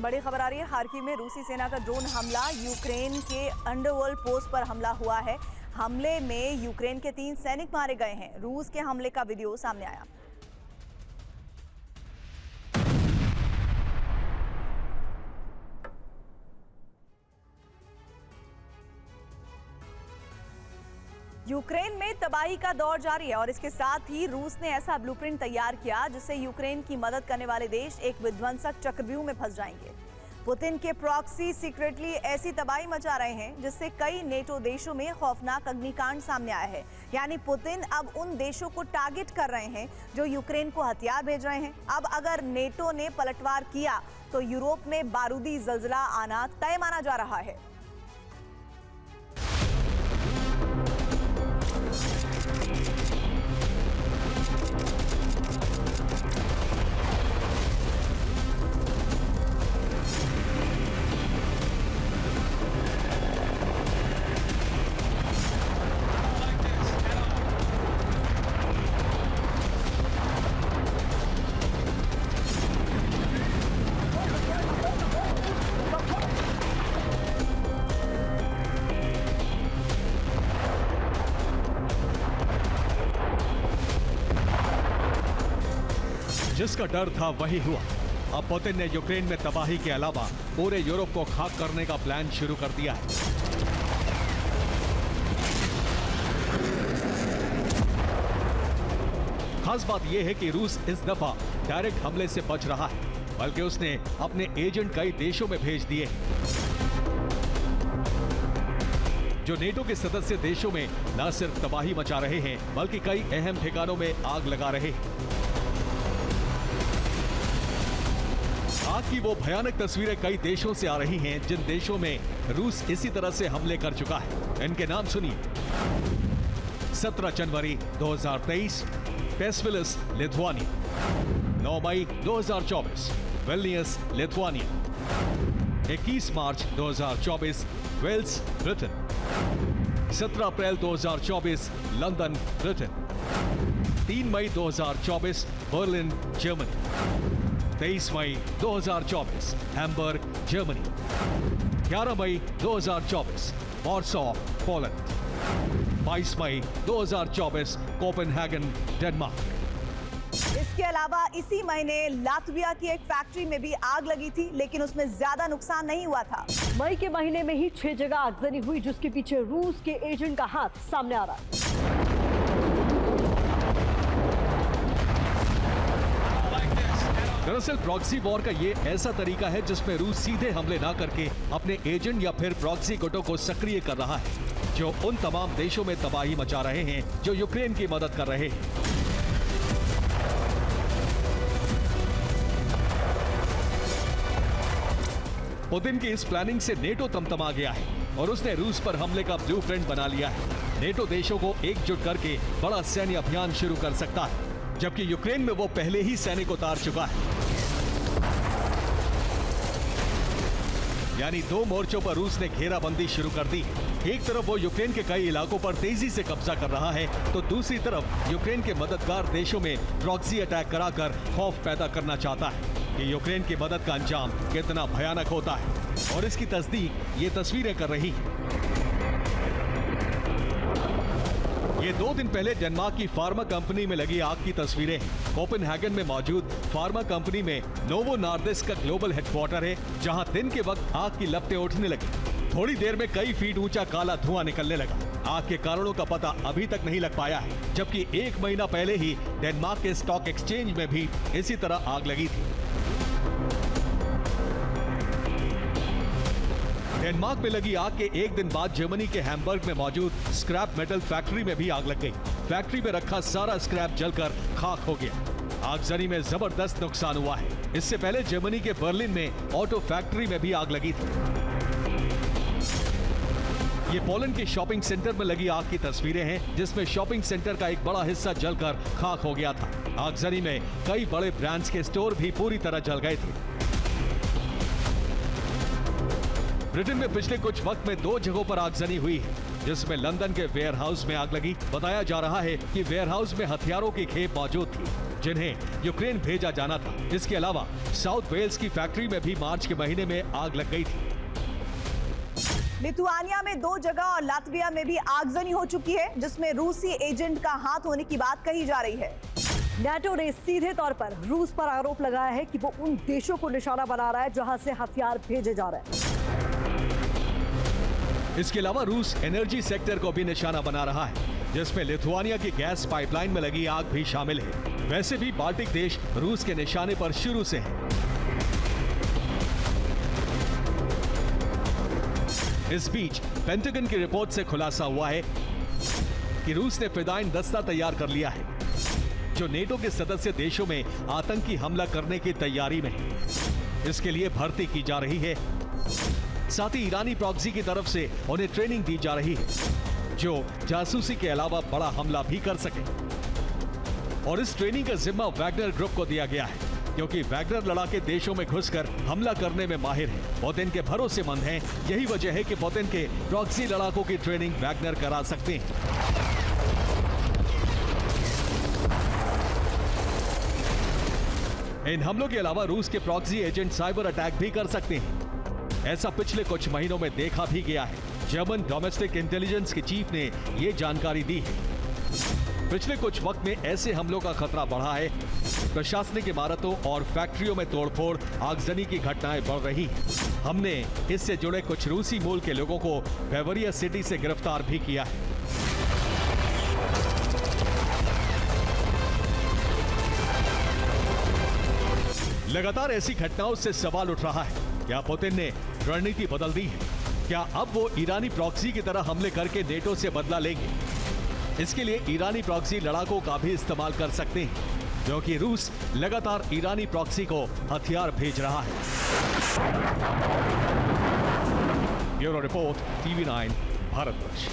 बड़ी खबर आ रही है। खार्किव में रूसी सेना का ड्रोन हमला, यूक्रेन के अंडरवर्ल्ड पोस्ट पर हमला हुआ है। हमले में यूक्रेन के 3 सैनिक मारे गए हैं। रूस के हमले का वीडियो सामने आया। यूक्रेन में तबाही का दौर जारी है और इसके साथ ही रूस ने ऐसा ब्लूप्रिंट तैयार किया जिससे यूक्रेन की मदद करने वाले देश एक विध्वंसक चक्रव्यूह में फंस जाएंगे। पुतिन के प्रॉक्सी सीक्रेटली ऐसी तबाही मचा रहे हैं जिससे कई नेटो देशों में खौफनाक अग्निकांड सामने आया है। यानी पुतिन अब उन देशों को टारगेट कर रहे हैं जो यूक्रेन को हथियार भेज रहे हैं। अब अगर नेटो ने पलटवार किया तो यूरोप में बारूदी जलजला आना तय माना जा रहा है। जिसका डर था वही हुआ। अब पुतिन ने यूक्रेन में तबाही के अलावा पूरे यूरोप को खाक करने का प्लान शुरू कर दिया है। खास बात यह है कि रूस इस दफा डायरेक्ट हमले से बच रहा है, बल्कि उसने अपने एजेंट कई देशों में भेज दिए हैं जो नेटो के सदस्य देशों में न सिर्फ तबाही मचा रहे हैं बल्कि कई अहम ठिकानों में आग लगा रहे हैं। आग की वो भयानक तस्वीरें कई देशों से आ रही हैं जिन देशों में रूस इसी तरह से हमले कर चुका है। इनके नाम सुनिए। 17 जनवरी 2023 पेस्विलिस लिथुआनिया, 9 मई 2024 विल्नियस लिथुआनिया, 21 मार्च 2024 वेल्स ब्रिटेन, 17 अप्रैल 2024 लंदन ब्रिटेन, 3 मई 2024 बर्लिन जर्मनी, 23 मई 2024 हैम्बर्ग जर्मनी, 11 मई 2024 वॉर्सो पोलैंड, 22 मई 2024 कोपेनहेगन डेनमार्क। इसके अलावा इसी महीने लातविया की एक फैक्ट्री में भी आग लगी थी, लेकिन उसमें ज्यादा नुकसान नहीं हुआ था। मई के महीने में ही 6 जगह आगजनी हुई जिसके पीछे रूस के एजेंट का हाथ सामने आ रहा है। दरअसल प्रॉक्सी वॉर का ये ऐसा तरीका है जिसमें रूस सीधे हमले ना करके अपने एजेंट या फिर प्रॉक्सी गुटों को सक्रिय कर रहा है जो उन तमाम देशों में तबाही मचा रहे हैं जो यूक्रेन की मदद कर रहे हैं। पुतिन की इस प्लानिंग से नेटो तमतमा गया है और उसने रूस पर हमले का ब्लूप्रिंट बना लिया है। नेटो देशों को एकजुट करके बड़ा सैन्य अभियान शुरू कर सकता है, जबकि यूक्रेन में वो पहले ही सैनिक उतार चुका है। यानी 2 मोर्चों पर रूस ने घेराबंदी शुरू कर दी। एक तरफ वो यूक्रेन के कई इलाकों पर तेजी से कब्जा कर रहा है तो दूसरी तरफ यूक्रेन के मददगार देशों में प्रॉक्सी अटैक कराकर खौफ पैदा करना चाहता है कि यूक्रेन की मदद का अंजाम कितना भयानक होता है। और इसकी तस्दीक ये तस्वीरें कर रही हैं। ये 2 दिन पहले डेनमार्क की फार्मा कंपनी में लगी आग की तस्वीरें हैं। कोपेनहेगन में मौजूद फार्मा कंपनी में नोवो नॉर्डिस्क का ग्लोबल हेडक्वार्टर है, जहां दिन के वक्त आग की लपटें उठने लगी। थोड़ी देर में कई फीट ऊंचा काला धुआं निकलने लगा। आग के कारणों का पता अभी तक नहीं लग पाया है, जबकि 1 महीना पहले ही डेनमार्क के स्टॉक एक्सचेंज में भी इसी तरह आग लगी थी। डेनमार्क में लगी आग के 1 दिन बाद जर्मनी के हैम्बर्ग में मौजूद स्क्रैप मेटल फैक्ट्री में भी आग लग गई। फैक्ट्री में रखा सारा स्क्रैप जलकर खाक हो गया। आगजनी में जबरदस्त नुकसान हुआ है। इससे पहले जर्मनी के बर्लिन में ऑटो फैक्ट्री में भी आग लगी थी। ये पोलैंड के शॉपिंग सेंटर में लगी आग की तस्वीरें हैं, जिसमें शॉपिंग सेंटर का एक बड़ा हिस्सा जलकर खाक हो गया था। आगजनी में कई बड़े ब्रांड्स के स्टोर भी पूरी तरह जल गए थे। ब्रिटेन में पिछले कुछ वक्त में 2 जगहों पर आगजनी हुई है, जिसमें लंदन के वेयरहाउस में आग लगी। बताया जा रहा है कि वेयरहाउस में हथियारों की खेप मौजूद थी जिन्हें यूक्रेन भेजा जाना था। इसके अलावा साउथ वेल्स की फैक्ट्री में भी मार्च के महीने में आग लग गई थी। लिथुआनिया में 2 जगह और लातविया में भी आगजनी हो चुकी है, जिसमें रूसी एजेंट का हाथ होने की बात कही जा रही है। नाटो ने सीधे तौर पर रूस पर आरोप लगाया है कि वो उन देशों को निशाना बना रहा है जहां से हथियार भेजे जा रहे हैं। इसके अलावा रूस एनर्जी सेक्टर को भी निशाना बना रहा है, जिसमें लिथुआनिया की गैस पाइपलाइन में लगी आग भी शामिल है। वैसे भी बाल्टिक देश रूस के निशाने पर शुरू से हैं। इस बीच पेंटागन की रिपोर्ट से खुलासा हुआ है कि रूस ने फिदाइन दस्ता तैयार कर लिया है, जो नेटो के सदस्य देशों में आतंकी हमला करने की तैयारी में है। इसके लिए भर्ती की जा रही है। साथ ही ईरानी प्रॉक्सी की तरफ से उन्हें ट्रेनिंग दी जा रही है, जो जासूसी के अलावा बड़ा हमला भी कर सके। और इस ट्रेनिंग का जिम्मा वैगनर ग्रुप को दिया गया है, क्योंकि वैगनर लड़ाके देशों में घुसकर हमला करने में माहिर हैं। पुतिन के भरोसेमंद हैं। यही वजह है कि पुतिन के प्रॉक्सी लड़ाकों की ट्रेनिंग वैगनर करा सकते हैं। इन हमलों के अलावा रूस के प्रॉक्सी एजेंट साइबर अटैक भी कर सकते हैं। ऐसा पिछले कुछ महीनों में देखा भी गया है। जर्मन डोमेस्टिक इंटेलिजेंस के चीफ ने ये जानकारी दी है। पिछले कुछ वक्त में ऐसे हमलों का खतरा बढ़ा है। प्रशासनिक इमारतों और फैक्ट्रियों में तोड़फोड़, आगजनी की घटनाएं बढ़ रही हैं। हमने इससे जुड़े कुछ रूसी मूल के लोगों को बेवरिया सिटी से गिरफ्तार भी किया है। लगातार ऐसी घटनाओं से सवाल उठ रहा है, क्या पुतिन ने रणनीति बदल दी है? क्या अब वो ईरानी प्रॉक्सी की तरह हमले करके नेटो से बदला लेंगे? इसके लिए ईरानी प्रॉक्सी लड़ाकों का भी इस्तेमाल कर सकते हैं, क्योंकि रूस लगातार ईरानी प्रॉक्सी को हथियार भेज रहा है। Bureau report, TV9 Bharatvarsh.